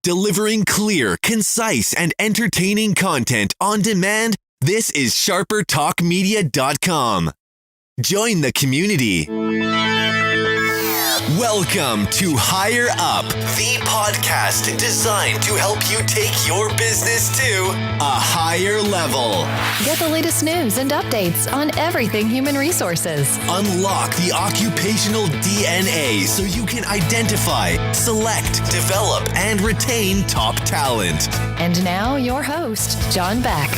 delivering clear, concise, and entertaining content on demand. This is sharpertalkmedia.com. Join the community. Welcome to Higher Up, the podcast designed to help you take your business to a higher level. Get the latest news and updates on everything human resources. Unlock the occupational DNA so you can identify, select, develop, and retain top talent. And now your host, John Beck.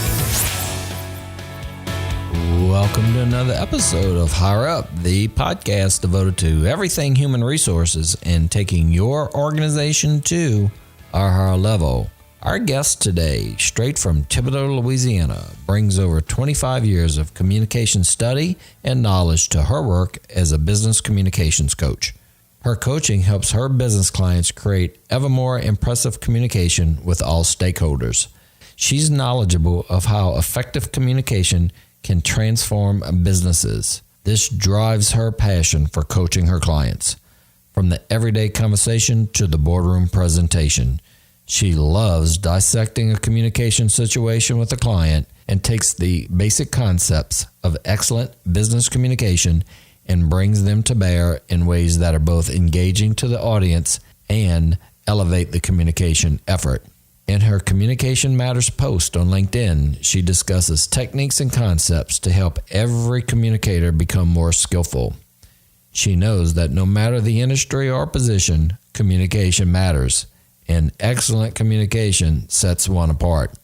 Welcome to another episode of Higher Up, the podcast devoted to everything human resources and taking your organization to a higher level. Our guest today, straight from Thibodaux, Louisiana, brings over 25 years of communication study and knowledge to her work as a business communications coach. Her coaching helps her business clients create ever more impressive communication with all stakeholders. She's knowledgeable of how effective communication can transform businesses. This drives her passion for coaching her clients. From the everyday conversation to the boardroom presentation, she loves dissecting a communication situation with a client and takes the basic concepts of excellent business communication and brings them to bear in ways that are both engaging to the audience and elevate the communication effort. In her Communication Matters post on LinkedIn, she discusses techniques and concepts to help every communicator become more skillful. She knows that no matter the industry or position, communication matters, and excellent communication sets one apart.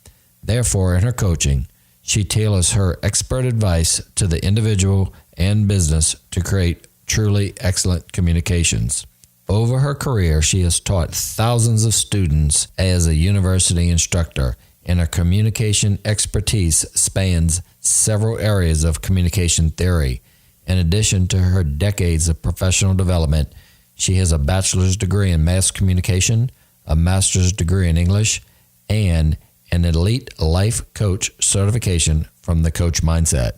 Therefore, in her coaching, she tailors her expert advice to the individual and business to create truly excellent communications. Over her career, she has taught thousands of students as a university instructor, and her communication expertise spans several areas of communication theory. In addition to her decades of professional development, she has a bachelor's degree in mass communication, a master's degree in English, and an elite life coach certification from the Coach Mindset.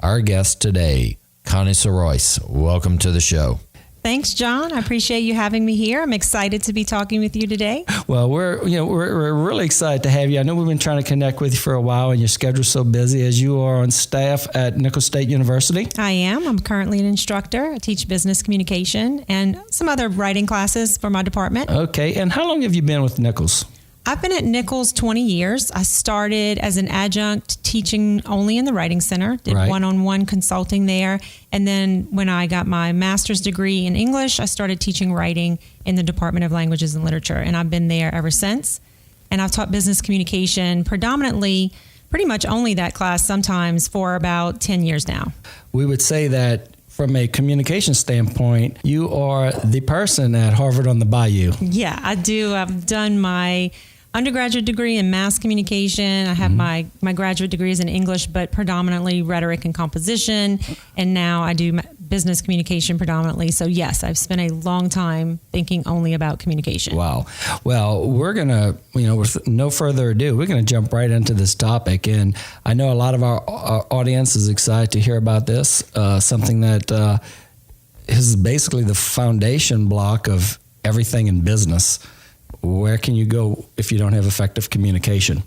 Our guest today, Connie Sorois. Welcome to the show. Thanks, John. I appreciate you having me here. I'm excited to be talking with you today. Well, we're really excited to have you. I know we've been trying to connect with you for a while, and your schedule's so busy as you are on staff at Nicholls State University. I am. I'm currently an instructor. I teach business communication and some other writing classes for my department. Okay. And how long have you been with Nicholls? I've been at Nicholls 20 years. I started as an adjunct teaching only in the Writing Center, did one-on-one consulting there. And then when I got my master's degree in English, I started teaching writing in the Department of Languages and Literature. And I've been there ever since. And I've taught business communication predominantly, pretty much only that class sometimes, for about 10 years now. We would say that from a communication standpoint, you are the person at Harvard on the Bayou. Yeah, I do. I've done my undergraduate degree in mass communication. I have my graduate degrees in English, but predominantly rhetoric and composition. And now I do business communication predominantly. So yes, I've spent a long time thinking only about communication. Wow. Well, we're going to, with no further ado, we're going to jump right into this topic. And I know a lot of our audience is excited to hear about this, something that is basically the foundation block of everything in business. Where can you go if you don't have effective communication?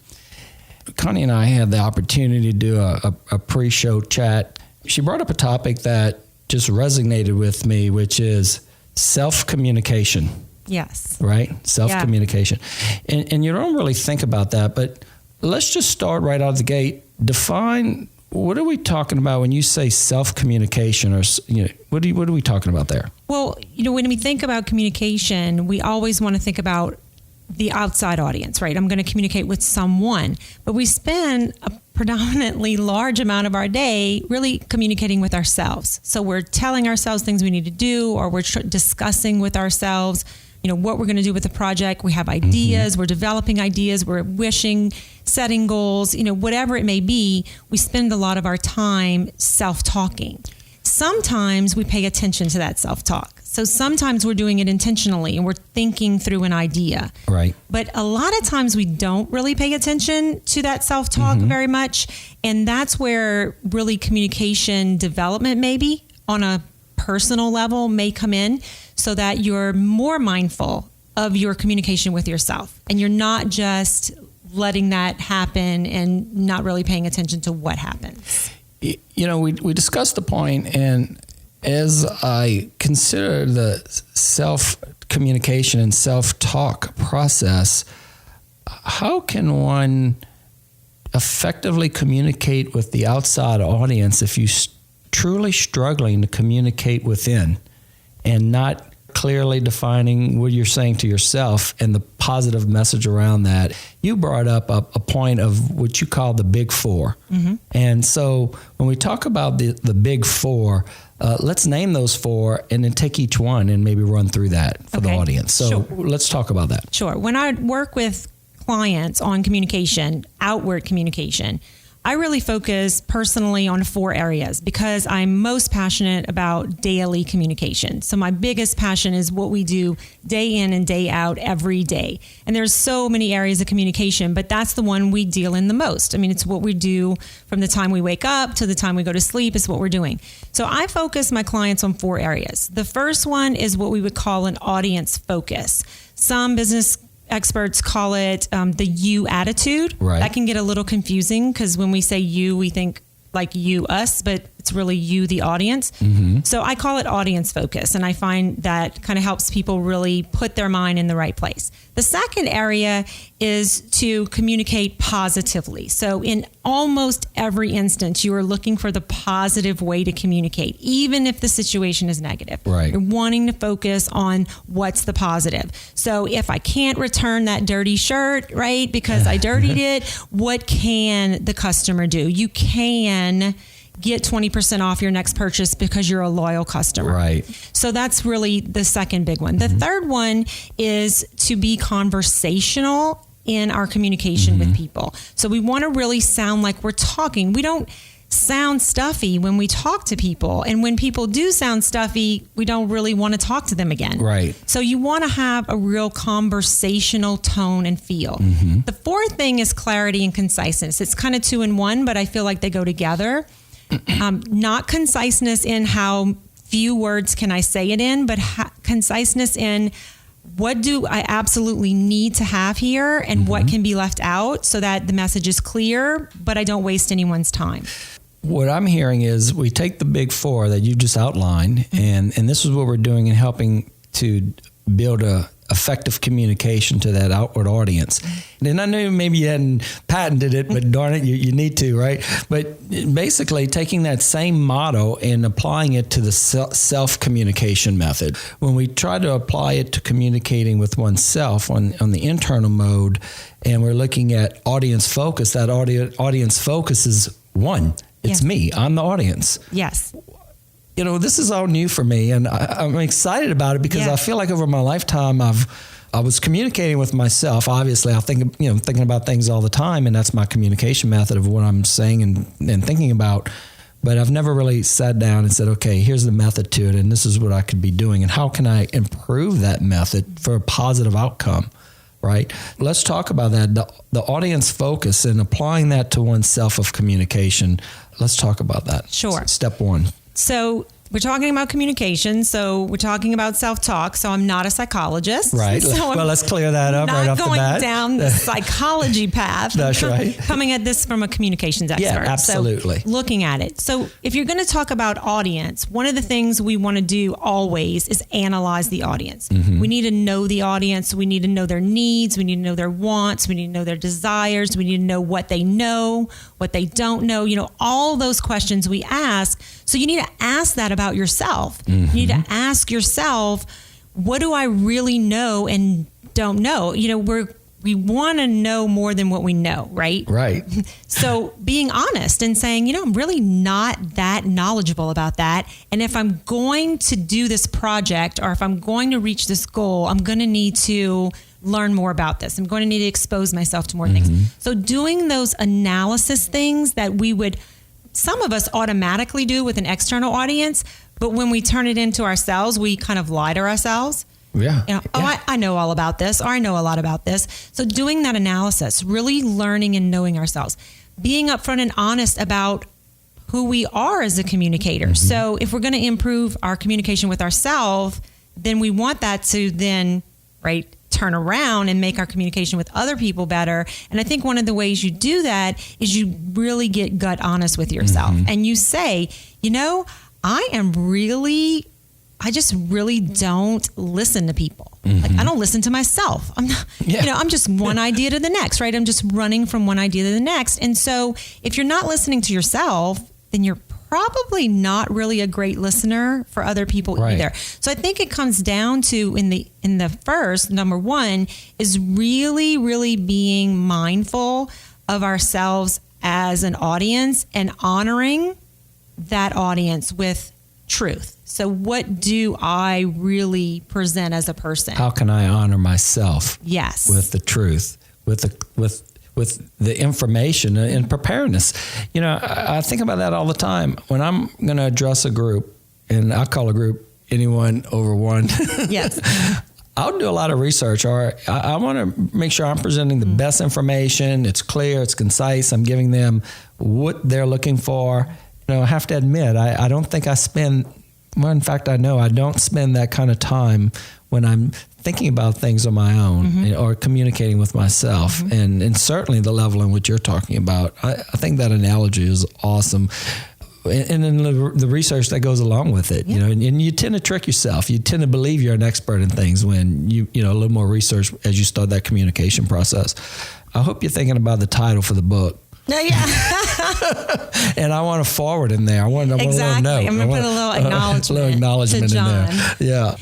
Connie and I had the opportunity to do a pre-show chat. She brought up a topic that just resonated with me, which is self-communication. Yes. Right? Self-communication. Yeah. And you don't really think about that, but let's just start right out of the gate. Define, what are we talking about when you say self-communication, or what are we talking about there? Well, when we think about communication, we always want to think about the outside audience, right? I'm going to communicate with someone, but we spend a predominantly large amount of our day really communicating with ourselves. So we're telling ourselves things we need to do, or we're discussing with ourselves, what we're going to do with the project. We have ideas, we're developing ideas, we're wishing, setting goals, whatever it may be. We spend a lot of our time self-talking. Sometimes we pay attention to that self-talk. So sometimes we're doing it intentionally and we're thinking through an idea. Right. But a lot of times we don't really pay attention to that self-talk very much. And that's where really communication development maybe on a personal level may come in, so that you're more mindful of your communication with yourself. And you're not just letting that happen and not really paying attention to what happens. We discussed the point, and as I consider the self-communication and self-talk process, how can one effectively communicate with the outside audience if you're truly struggling to communicate within and not clearly defining what you're saying to yourself and the positive message around that? You brought up a point of what you call the big four. Mm-hmm. And so when we talk about the big four, let's name those four and then take each one and maybe run through that for the audience. So let's talk about that. Sure. When I work with clients on communication, outward communication, I really focus personally on 4 areas because I'm most passionate about daily communication. So my biggest passion is what we do day in and day out every day. And there's so many areas of communication, but that's the one we deal in the most. I mean, it's what we do from the time we wake up to the time we go to sleep. It's what we're doing. So I focus my clients on 4 areas. The first one is what we would call an audience focus. Some business experts call it the you attitude. Right. That can get a little confusing because when we say you, we think like you, us, but it's really you, the audience. Mm-hmm. So I call it audience focus, and I find that kind of helps people really put their mind in the right place. The second area is to communicate positively. So in almost every instance, you are looking for the positive way to communicate, even if the situation is negative. Right. You're wanting to focus on what's the positive. So if I can't return that dirty shirt, right, because I dirtied it, what can the customer do? You can get 20% off your next purchase because you're a loyal customer. Right. So that's really the second big one. The third one is to be conversational in our communication with people. So we want to really sound like we're talking. We don't sound stuffy when we talk to people. And when people do sound stuffy, we don't really want to talk to them again. Right. So you want to have a real conversational tone and feel. Mm-hmm. The fourth thing is clarity and conciseness. It's kind of 2 in 1, but I feel like they go together. Not conciseness in how few words can I say it in, but conciseness in what do I absolutely need to have here and what can be left out so that the message is clear, but I don't waste anyone's time. What I'm hearing is we take the big 4 that you just outlined, and this is what we're doing in helping to build a effective communication to that outward audience. And I knew maybe you hadn't patented it, but darn it, you need to, right? But basically taking that same motto and applying it to the self-communication method. When we try to apply it to communicating with oneself on the internal mode, and we're looking at audience focus, that audience focus is one. It's me. I'm the audience. Yes. This is all new for me, and I'm excited about it because I feel like over my lifetime, I was communicating with myself. Obviously, I think, thinking about things all the time, and that's my communication method of what I'm saying and thinking about. But I've never really sat down and said, okay, here's the method to it, and this is what I could be doing, and how can I improve that method for a positive outcome, right? Let's talk about that, the audience focus and applying that to oneself of communication. Let's talk about that. Sure. Step 1. So we're talking about communication. So we're talking about self-talk. So I'm not a psychologist. Right. So well, let's clear that up right off the bat. Not going down the psychology path. That's right. Coming at this from a communications expert. Yeah, absolutely. So looking at it. So if you're going to talk about audience, one of the things we want to do always is analyze the audience. Mm-hmm. We need to know the audience. We need to know their needs. We need to know their wants. We need to know their desires. We need to know what they know, what they don't know. All those questions we ask. So you need to ask that about yourself. Mm-hmm. You need to ask yourself, what do I really know and don't know? We want to know more than what we know, right? Right. So being honest and saying, I'm really not that knowledgeable about that. And if I'm going to do this project or if I'm going to reach this goal, I'm going to need to learn more about this. I'm going to need to expose myself to more things. So doing those analysis things that some of us automatically do with an external audience, but when we turn it into ourselves, we kind of lie to ourselves. Yeah. I know all about this, or I know a lot about this. So doing that analysis, really learning and knowing ourselves, being upfront and honest about who we are as a communicator. Mm-hmm. So if we're going to improve our communication with ourselves, then we want that to then, right, turn around and make our communication with other people better. And I think one of the ways you do that is you really get gut honest with yourself. And you say, I just really don't listen to people. Like, I don't listen to myself. I'm not, I'm just one idea to the next, right? I'm just running from one idea to the next. And so if you're not listening to yourself, then you're probably not really a great listener for other people either. So I think it comes down to in the first, number one, is really, really being mindful of ourselves as an audience and honoring that audience with truth. So what do I really present as a person? How can I honor myself? Yes. With the truth, with the information and preparedness. I think about that all the time when I'm going to address a group, and I call a group anyone over one. Yes. I'll do a lot of research, or I want to make sure I'm presenting the best information. It's clear, it's concise. I'm giving them what they're looking for. I have to admit, I don't think I spend, well, in fact, I know I don't spend that kind of time when I'm thinking about things on my own or communicating with myself. And certainly the level in which you're talking about, I think that analogy is awesome. And then the research that goes along with it, and you tend to trick yourself. You tend to believe you're an expert in things when a little more research as you start that communication process. I hope you're thinking about the title for the book. No, yeah. And I want to forward in there. I want a little note. I'm going to put a little acknowledgement to John. In there. Yeah.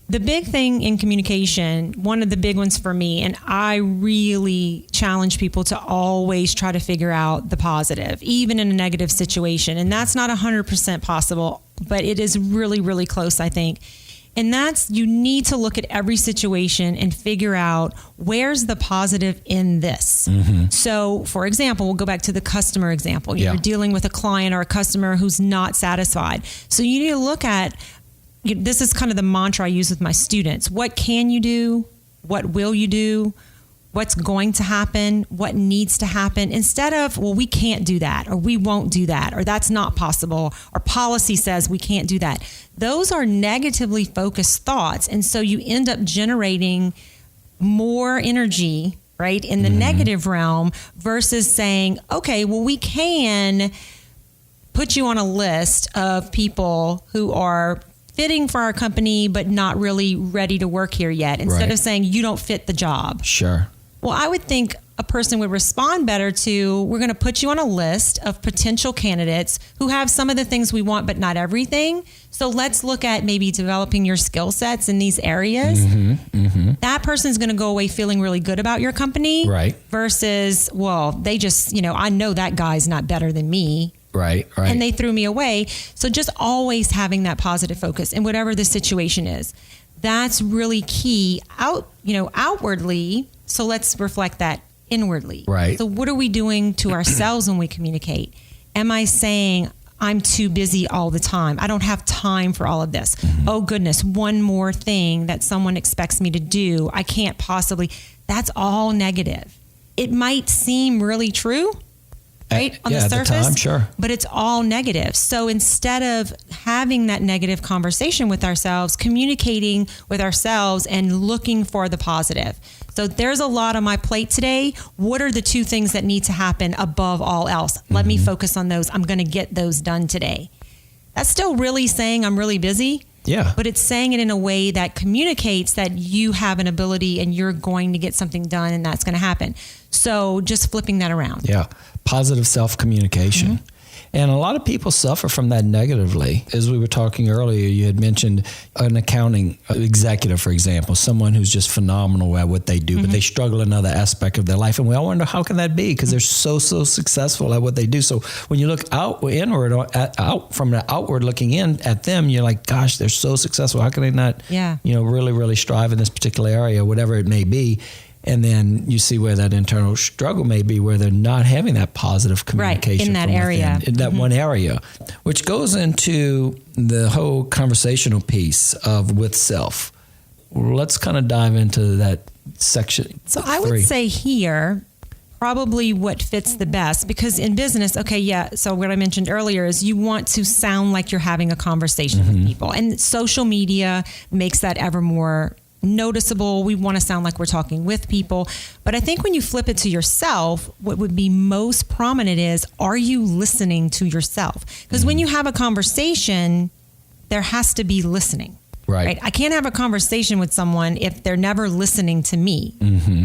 The big thing in communication, one of the big ones for me, and I really challenge people to always try to figure out the positive, even in a negative situation. And that's not 100% possible, but it is really, really close, I think. And that's, you need to look at every situation and figure out where's the positive in this. So, for example, we'll go back to the customer example. You're dealing with a client or a customer who's not satisfied. So you need to look at, this is kind of the mantra I use with my students. What can you do? What will you do? What's going to happen? What needs to happen? Instead of, well, we can't do that, or we won't do that, or that's not possible, or policy says we can't do that. Those are negatively focused thoughts. And so you end up generating more energy, right, in the negative realm versus saying, okay, well, we can put you on a list of people who are fitting for our company, but not really ready to work here yet. Instead of saying you don't fit the job. Sure. Well, I would think a person would respond better to, we're going to put you on a list of potential candidates who have some of the things we want, but not everything. So let's look at maybe developing your skill sets in these areas. That person's going to go away feeling really good about your company. Right. Versus, well, they just, I know that guy's not better than me. Right. And they threw me away. So just always having that positive focus in whatever the situation is. That's really key outwardly. So let's reflect that inwardly. Right. So what are we doing to ourselves when we communicate? Am I saying I'm too busy all the time? I don't have time for all of this. Oh goodness, one more thing that someone expects me to do. I can't possibly. That's all negative. It might seem really true, right? On the surface, at the time, sure. But it's all negative. So instead of having that negative conversation with ourselves, communicating with ourselves and looking for the positive. So there's a lot on my plate today. What are the two things that need to happen above all else? Let me focus on those. I'm going to get those done today. That's still really saying I'm really busy. Yeah. But it's saying it in a way that communicates that you have an ability and you're going to get something done and that's going to happen. So just flipping that around. Yeah. Positive self-communication. And a lot of people suffer from that negatively. As we were talking earlier, you had mentioned an accounting executive, for example, someone who's just phenomenal at what they do, but they struggle in another aspect of their life. And we all wonder, how can that be? Because they're so successful at what they do. So when you look inward, out from the outward looking in at them, you're like, gosh, they're so successful. How can they not, really, really strive in this particular area, whatever it may be? And then you see where that internal struggle may be, where they're not having that positive communication in that area, in that one area, which goes into the whole conversational piece of with self. Let's kind of dive into that section. So I would say here, probably what fits the best, because in business, so what I mentioned earlier is you want to sound like you're having a conversation with people, and social media makes that ever more noticeable. We want to sound like we're talking with people. But I think when you flip it to yourself, what would be most prominent is, are you listening to yourself? Because when you have a conversation, there has to be listening. Right. I can't have a conversation with someone if they're never listening to me.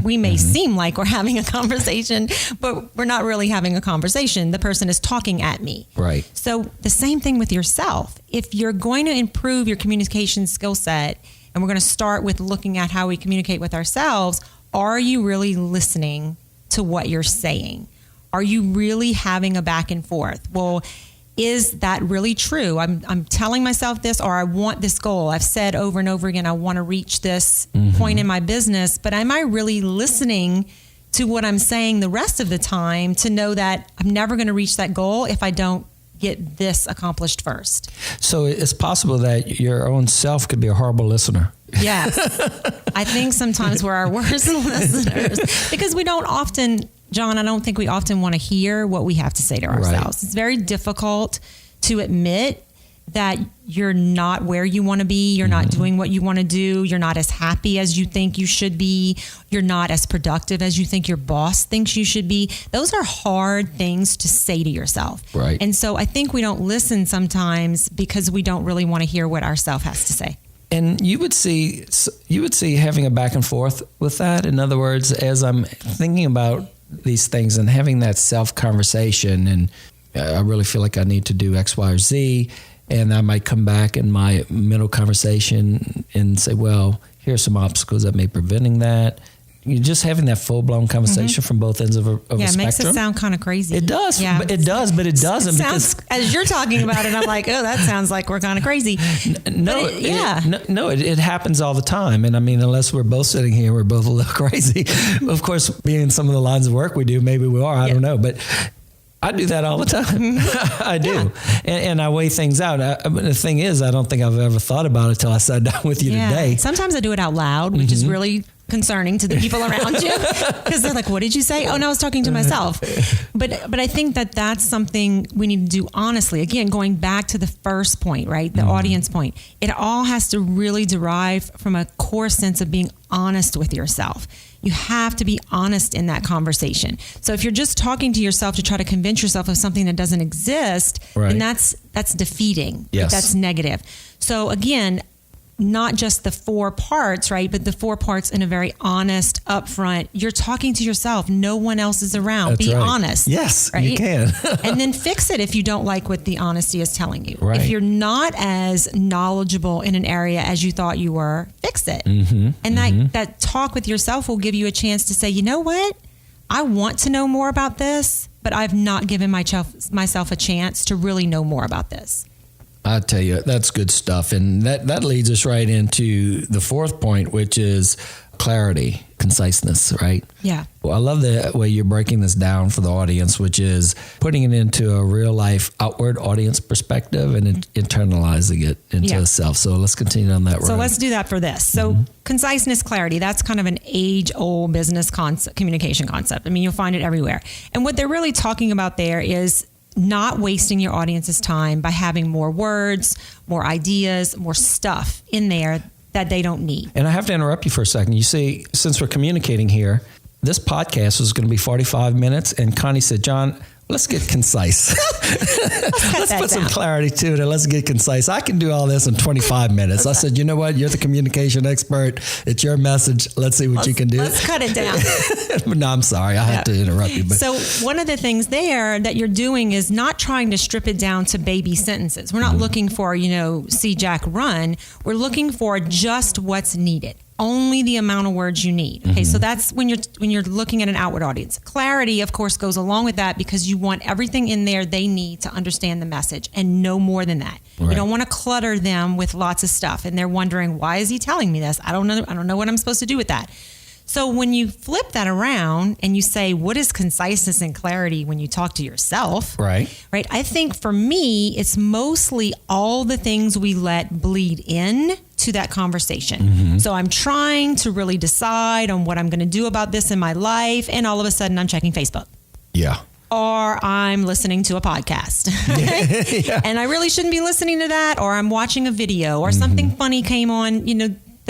We may seem like we're having a conversation, but we're not really having a conversation. The person is talking at me. Right. So the same thing with yourself. If you're going to improve your communication skill set, and we're going to start with looking at how we communicate with ourselves, are you really listening to what you're saying? Are you really having a back and forth? Well, is that really true? I'm telling myself this, or I want this goal. I've said over and over again, I want to reach this point in my business, but am I really listening to what I'm saying the rest of the time to know that I'm never going to reach that goal if I don't get this accomplished first? So it's possible that your own self could be a horrible listener. Yes. I think sometimes we're our worst listeners because we don't often, John, I don't think we often want to hear what we have to say to ourselves. Right. It's very difficult to admit that you're not where you want to be. You're not doing what you want to do. You're not as happy as you think you should be. You're not as productive as you think your boss thinks you should be. Those are hard things to say to yourself. Right. And so I think we don't listen sometimes because we don't really want to hear what ourself has to say. And you would see having a back and forth with that. In other words, as I'm thinking about these things and having that self conversation, and I really feel like I need to do X, Y, or Z, and I might come back in my mental conversation and say, well, here's some obstacles that may be preventing that. You're just having that full-blown conversation from both ends of a spectrum. It makes it sound kind of crazy. It does. Yeah. But it doesn't. Sounds, as you're talking about it, I'm like, oh, that sounds like we're kind of crazy. It happens all the time. And I mean, unless we're both sitting here, we're both a little crazy. Of course, being some of the lines of work we do, maybe we are. I don't know. But I do that all the time. I do. Yeah. And I weigh things out. The thing is, I don't think I've ever thought about it till I sat down with you today. Sometimes I do it out loud, which is really concerning to the people around you because they're like, what did you say? Oh, no, I was talking to myself. But I think that that's something we need to do honestly. Again, going back to the first point, right? The audience point. It all has to really derive from a core sense of being honest with yourself. You have to be honest in that conversation. So if you're just talking to yourself to try to convince yourself of something that doesn't exist, then that's defeating. Yes. That's negative. So again, not just the 4 parts, right? But the 4 parts in a very honest, upfront. You're talking to yourself. No one else is around. That's Be right. honest. Yes, right? you can. And then fix it if you don't like what the honesty is telling you. Right. If you're not as knowledgeable in an area as you thought you were, fix it. And that talk with yourself will give you a chance to say, you know what? I want to know more about this, but I've not given myself a chance to really know more about this. I tell you, that's good stuff. And that leads us right into the 4th point, which is clarity, conciseness, right? Yeah. Well, I love the way you're breaking this down for the audience, which is putting it into a real life outward audience perspective and internalizing it into a self. So let's continue on that road. So let's do that for this. So conciseness, clarity, that's kind of an age-old business communication concept. I mean, you'll find it everywhere. And what they're really talking about there is not wasting your audience's time by having more words, more ideas, more stuff in there that they don't need. And I have to interrupt you for a second. You see, since we're communicating here, this podcast was going to be 45 minutes. And Connie said, John, let's get concise. Let's put some clarity to it and let's get concise. I can do all this in 25 minutes. I said, you know what? You're the communication expert. It's your message. Let's see what you can do. Let's cut it down. No, I'm sorry. I had to interrupt you. But. So one of the things there that you're doing is not trying to strip it down to baby sentences. We're not looking for, see Jack run. We're looking for just what's needed. Only the amount of words you need. Okay, so that's when you're looking at an outward audience. Clarity, of course, goes along with that because you want everything in there they need to understand the message and no more than that. Right. You don't want to clutter them with lots of stuff and they're wondering, why is he telling me this? I don't know what I'm supposed to do with that. So when you flip that around and you say, what is conciseness and clarity when you talk to yourself? Right. I think for me, it's mostly all the things we let bleed in to that conversation. So I'm trying to really decide on what I'm going to do about this in my life. And all of a sudden I'm checking Facebook. Yeah. Or I'm listening to a podcast. And I really shouldn't be listening to that. Or I'm watching a video or something funny came on,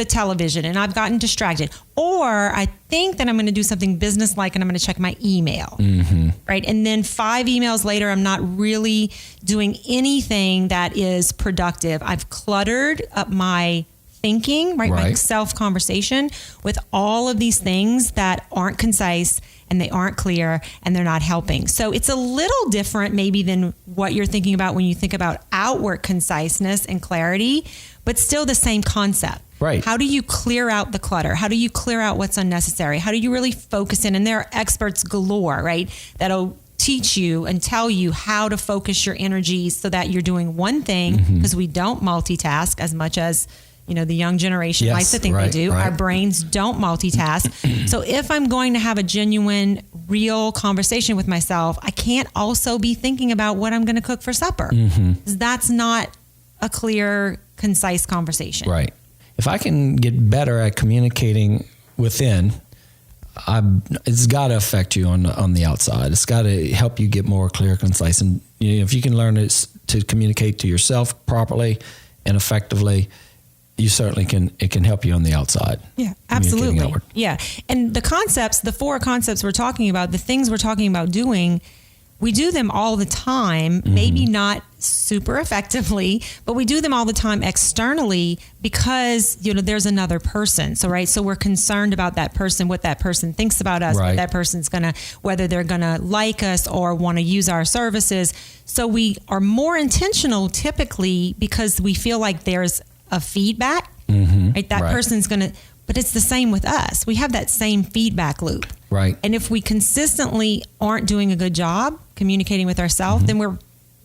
the television and I've gotten distracted, or I think that I'm going to do something business-like and I'm going to check my email, right? And then 5 emails later, I'm not really doing anything that is productive. I've cluttered up my thinking, right? My self-conversation with all of these things that aren't concise and they aren't clear and they're not helping. So it's a little different maybe than what you're thinking about when you think about outward conciseness and clarity, but still the same concept. Right. How do you clear out the clutter? How do you clear out what's unnecessary? How do you really focus in? And there are experts galore, right? That'll teach you and tell you how to focus your energy so that you're doing one thing, because we don't multitask as much as the young generation likes to think they do. Our brains don't multitask. So if I'm going to have a genuine, real conversation with myself, I can't also be thinking about what I'm going to cook for supper. That's not a clear, concise conversation. Right. If I can get better at communicating within, it's got to affect you on the outside. It's got to help you get more clear, concise. And if you can learn to communicate to yourself properly and effectively, you certainly can. It can help you on the outside. Yeah, absolutely. Yeah. And the 4 concepts we're talking about, the things we're talking about doing, we do them all the time, maybe not super effectively, but we do them all the time externally because, there's another person. So we're concerned about that person, what that person thinks about us, what that person's whether they're going to like us or want to use our services. So we are more intentional typically because we feel like there's a feedback, right? That person's going to, but it's the same with us. We have that same feedback loop. Right. And if we consistently aren't doing a good job communicating with ourselves, then we're,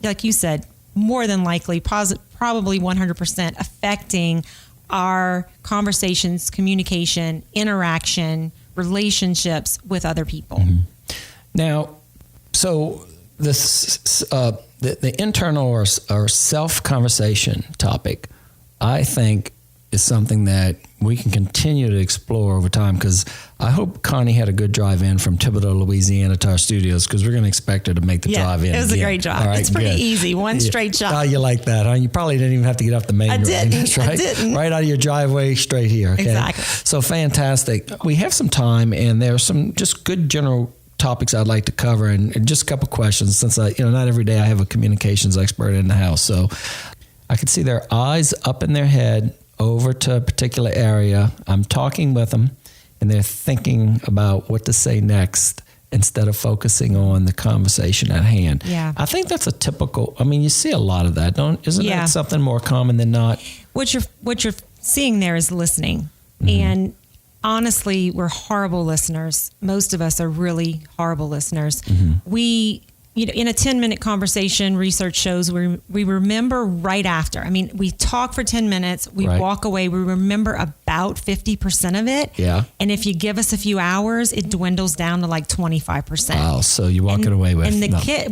like you said, more than likely, probably 100% affecting our conversations, communication, interaction, relationships with other people. Now, so this, the internal or self-conversation topic, I think is something that we can continue to explore over time, because I hope Connie had a good drive in from Thibodaux, Louisiana to our studios, because we're going to expect her to make the drive in. It was again. a great drive. It's pretty easy. One straight shot. Oh, you like that, huh? You probably didn't even have to get off the main road. I Right? didn't. Right out of your driveway straight here. Okay? Exactly. So fantastic. We have some time, and there are some just good general topics I'd like to cover, and just a couple questions, since not every day I have a communications expert in the house. So I could see their eyes up in their head over to a particular area. I'm talking with them, and they're thinking about what to say next instead of focusing on the conversation at hand. Yeah. I think that's a typical, you see a lot of that, isn't that something more common than not? What you're seeing there is listening. And honestly, we're horrible listeners. Most of us are really horrible listeners. We, in a 10-minute conversation, research shows we remember right after. We talk for 10 minutes, we walk away, we remember about 50% of it. Yeah. And if you give us a few hours, it dwindles down to like 25%. Wow, so you walk it away with. And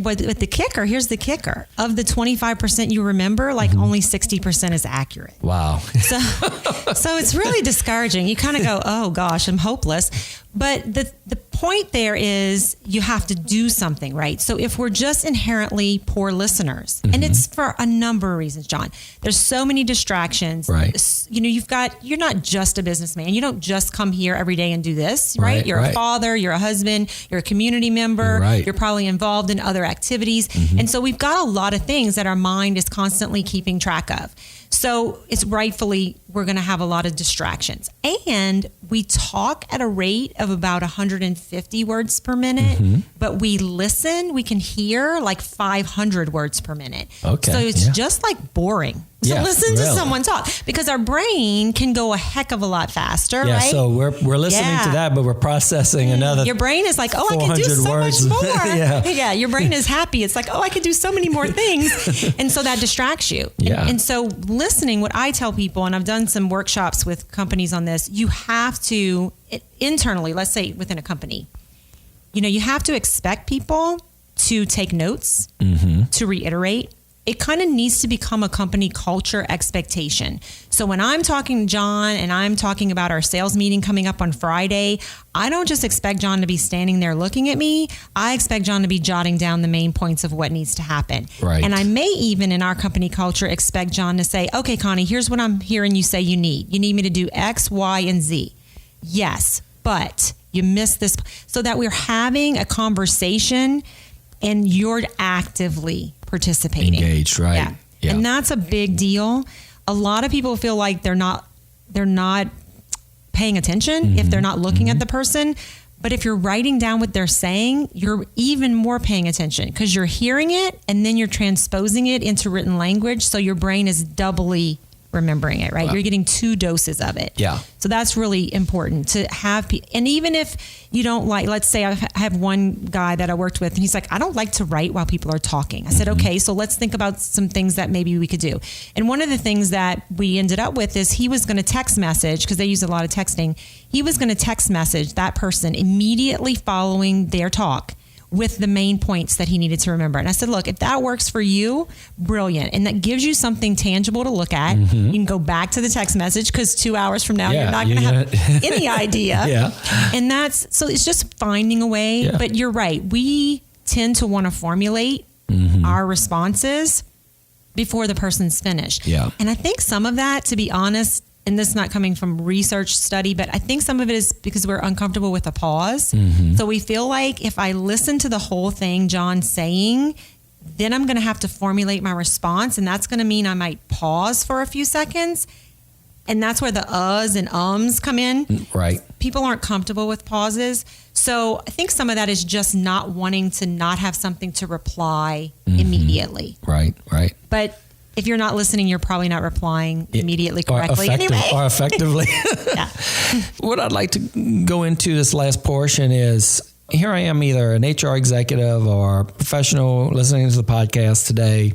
with the kicker, here's the kicker. Of the 25% you remember, only 60% is accurate. Wow. So it's really discouraging. You kind of go, oh gosh, I'm hopeless. But the point there is you have to do something, right? So if we're just inherently poor listeners, and it's for a number of reasons, John, there's so many distractions. Right. You're not just a businessman. You don't just come here every day and do this, right? You're a father, you're a husband, you're a community member, you're probably involved in other activities. And so we've got a lot of things that our mind is constantly keeping track of. So it's rightfully, we're going to have a lot of distractions. And we talk at a rate of about 150 words per minute, but we can hear like 500 words per minute. Okay. So it's just like boring. So listen to someone talk, because our brain can go a heck of a lot faster, right? So we're listening to that, but we're processing another. Your brain is like, oh, I can do so words. much more. Your brain is happy. It's like, oh, I can do so many more things. And so that distracts you. And so listening, what I tell people, and I've done some workshops with companies on this, you have to internally, let's say within a company, you have to expect people to take notes, to reiterate, it kind of needs to become a company culture expectation. So when I'm talking to John and I'm talking about our sales meeting coming up on Friday, I don't just expect John to be standing there looking at me. I expect John to be jotting down the main points of what needs to happen. Right. And I may even in our company culture expect John to say, okay, Connie, here's what I'm hearing you say you need. You need me to do X, Y, and Z. Yes, but you missed this. So that we're having a conversation and you're actively participating. Engaged, right? Yeah. And that's a big deal. A lot of people feel like they're not paying attention if they're not looking at the person. But if you're writing down what they're saying, you're even more paying attention because you're hearing it and then you're transposing it into written language. So your brain is doubly remembering it, right? You're getting 2 doses of it. Yeah. So that's really important to have. And even if you don't like, let's say I have one guy that I worked with and he's like, I don't like to write while people are talking. I said, okay, so let's think about some things that maybe we could do. And one of the things that we ended up with is he was going to text message because they use a lot of texting. He was going to text message that person immediately following their talk with the main points that he needed to remember. And I said, look, if that works for you, brilliant. And that gives you something tangible to look at. You can go back to the text message because 2 hours from now, you're not going to have any idea. And so it's just finding a way. Yeah. But you're right. We tend to want to formulate our responses before the person's finished. Yeah. And I think some of that, to be honest, and this is not coming from research study, but I think some of it is because we're uncomfortable with a pause. So we feel like if I listen to the whole thing John's saying, then I'm going to have to formulate my response. And that's going to mean I might pause for a few seconds. And that's where the uhs and ums come in. Right. People aren't comfortable with pauses. So I think some of that is just not wanting to not have something to reply immediately. Right. But if you're not listening, you're probably not replying immediately correctly or effectively. Yeah. What I'd like to go into this last portion is, here I am, either an HR executive or professional listening to the podcast today,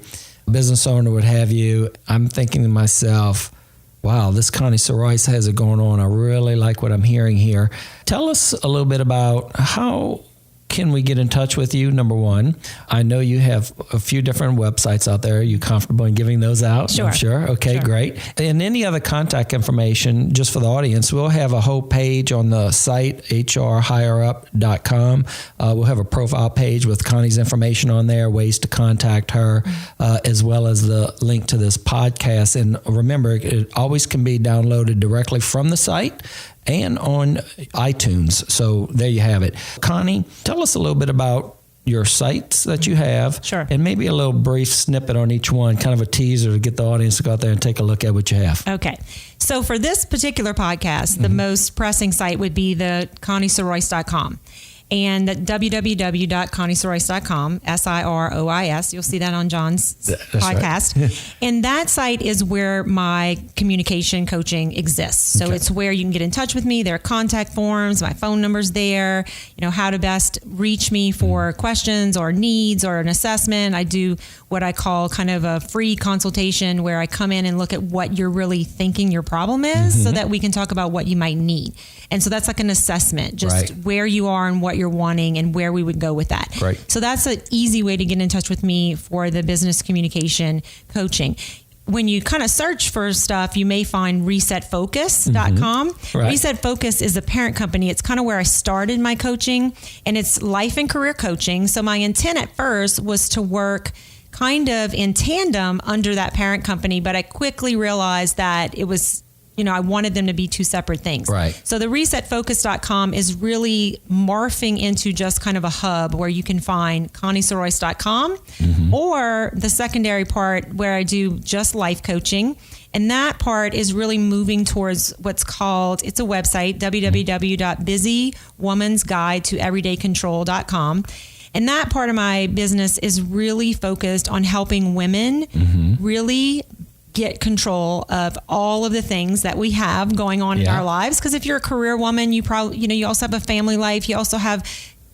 business owner, what have you. I'm thinking to myself, wow, this Connie Sorois has it going on. I really like what I'm hearing here. Tell us a little bit about how can we get in touch with you? Number one, I know you have a few different websites out there. Are you comfortable in giving those out? Sure. I'm sure. Okay, sure. Great. And any other contact information, just for the audience, we'll have a whole page on the site, hrhigherup.com. We'll have a profile page with Connie's information on there, ways to contact her, as well as the link to this podcast. And remember, it always can be downloaded directly from the site and on iTunes. So there you have it. Connie, tell us a little bit about your sites that you have. Sure. And maybe a little brief snippet on each one, kind of a teaser to get the audience to go out there and take a look at what you have. Okay. So for this particular podcast, the most pressing site would be the ConnieSorois.com. And www.conniesorois.com, SIROIS. You'll see that on John's podcast. Right. And that site is where my communication coaching exists. So it's where you can get in touch with me. There are contact forms, my phone number's there, how to best reach me for questions or needs or an assessment. I do what I call kind of a free consultation where I come in and look at what you're really thinking your problem is so that we can talk about what you might need. And so that's like an assessment, just where you are and what you're wanting and where we would go with that. Right. So that's an easy way to get in touch with me for the business communication coaching. When you kind of search for stuff, you may find resetfocus.com. Right. Reset Focus is a parent company. It's kind of where I started my coaching, and it's life and career coaching. So my intent at first was to work kind of in tandem under that parent company, but I quickly realized that it was, I wanted them to be two separate things. Right. So the resetfocus.com is really morphing into just kind of a hub where you can find ConnieSorois.com or the secondary part where I do just life coaching. And that part is really moving towards what's called, it's a website, www.busywomansguidetoeverydaycontrol.com. And that part of my business is really focused on helping women really get control of all of the things that we have going on in our lives. Because if you're a career woman, you probably, you also have a family life. You also have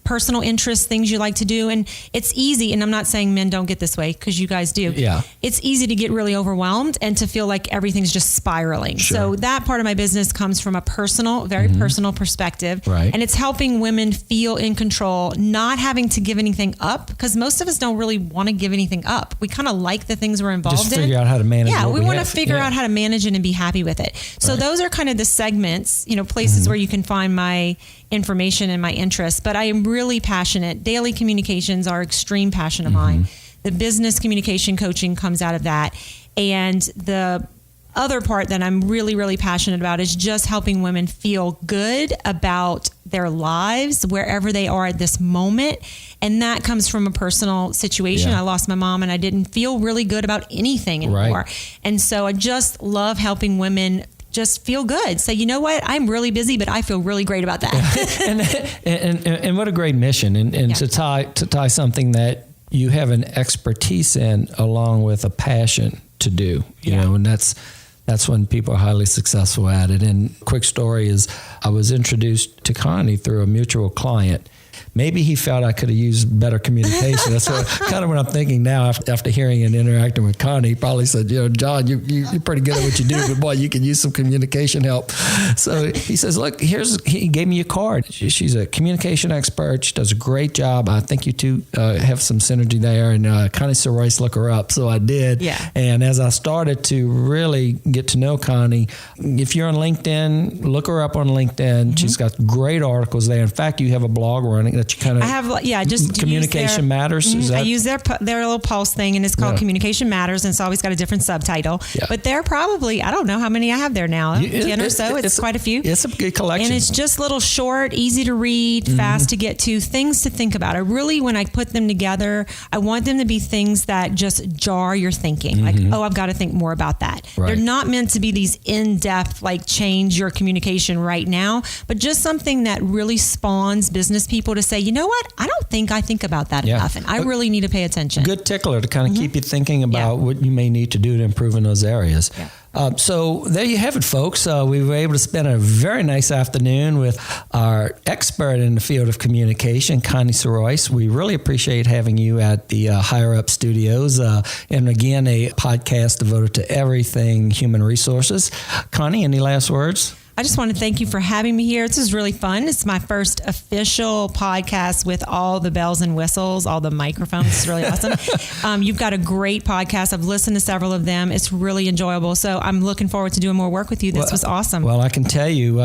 personal interests, things you like to do. And it's easy. And I'm not saying men don't get this way, because you guys do. Yeah. It's easy to get really overwhelmed and to feel like everything's just spiraling. Sure. So that part of my business comes from a personal, very personal perspective. Right. And it's helping women feel in control, not having to give anything up, because most of us don't really want to give anything up. We kind of like the things we're involved in. Just figure out how to manage Yeah, what we want to have. figure out how to manage it and be happy with it. So those are kind of the segments, places where you can find my information and my interests. But I am really passionate. Daily communications are extreme passion of mine. The business communication coaching comes out of that. And the other part that I'm really, really passionate about is just helping women feel good about their lives wherever they are at this moment. And that comes from a personal situation. Yeah. I lost my mom and I didn't feel really good about anything anymore. Right. And so I just love helping women just feel good. Say, you know what? I'm really busy, but I feel really great about that. and what a great mission. And to tie something that you have an expertise in along with a passion to do, you know, and that's when people are highly successful at it. And quick story is I was introduced to Connie through a mutual client. Maybe he felt I could have used better communication. That's kind of what I'm thinking now after hearing and interacting with Connie. He probably said, John, you're pretty good at what you do, but boy, you can use some communication help. So he says, look, he gave me a card. She's a communication expert. She does a great job. I think you two have some synergy there. And Connie Royce, look her up. So I did. Yeah. And as I started to really get to know Connie, if you're on LinkedIn, look her up on LinkedIn. She's got great articles there. In fact, you have a blog running that you kind of... I have, just Communication Matters. Is that? I use their little pulse thing, and it's called Communication Matters, and it's always got a different subtitle. Yeah. But they're probably, I don't know how many I have there now, 10 or so. It's quite a few. It's a good collection. And it's just little short, easy to read, fast to get to, things to think about. When I put them together, I want them to be things that just jar your thinking. Like, I've got to think more about that. Right. They're not meant to be these in-depth, change your communication right now, but just something that really spawns business people to say, you know what? I don't think I think about that enough, and I really need to pay attention. Good tickler to kind of keep you thinking about what you may need to do to improve in those areas. Yeah. So there you have it, folks. We were able to spend a very nice afternoon with our expert in the field of communication, Connie Royce. We really appreciate having you at the Higher Up Studios. And again, a podcast devoted to everything human resources. Connie, any last words? I just want to thank you for having me here. This is really fun. It's my first official podcast with all the bells and whistles, all the microphones. It's really awesome. You've got a great podcast. I've listened to several of them. It's really enjoyable. So I'm looking forward to doing more work with you. This was awesome. Well, I can tell you,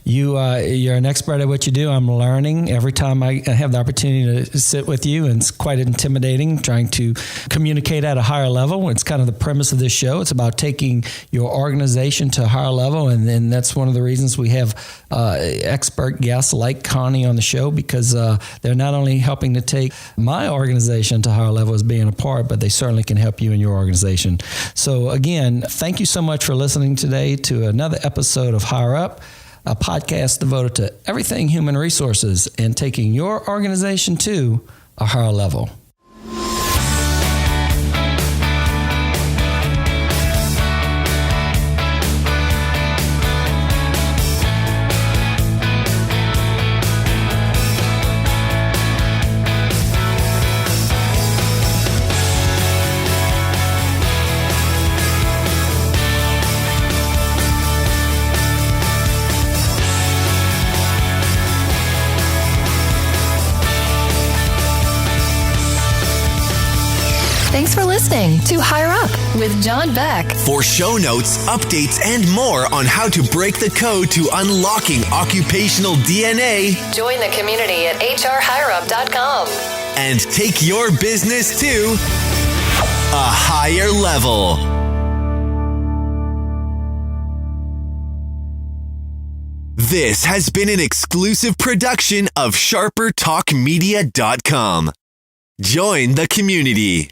you're an expert at what you do. I'm learning every time I have the opportunity to sit with you, and it's quite intimidating trying to communicate at a higher level. It's kind of the premise of this show. It's about taking your organization to a higher level, and then that's one of the reasons we have expert guests like Connie on the show, because they're not only helping to take my organization to a higher level as being a part, but they certainly can help you in your organization. So again, thank you so much for listening today to another episode of Higher Up, a podcast devoted to everything human resources and taking your organization to a higher level. Thanks for listening to Higher Up with John Beck. For show notes, updates, and more on how to break the code to unlocking occupational DNA, Join the community at hrhigherup.com. and take your business to a higher level. This has been an exclusive production of SharperTalkMedia.com. Join the community.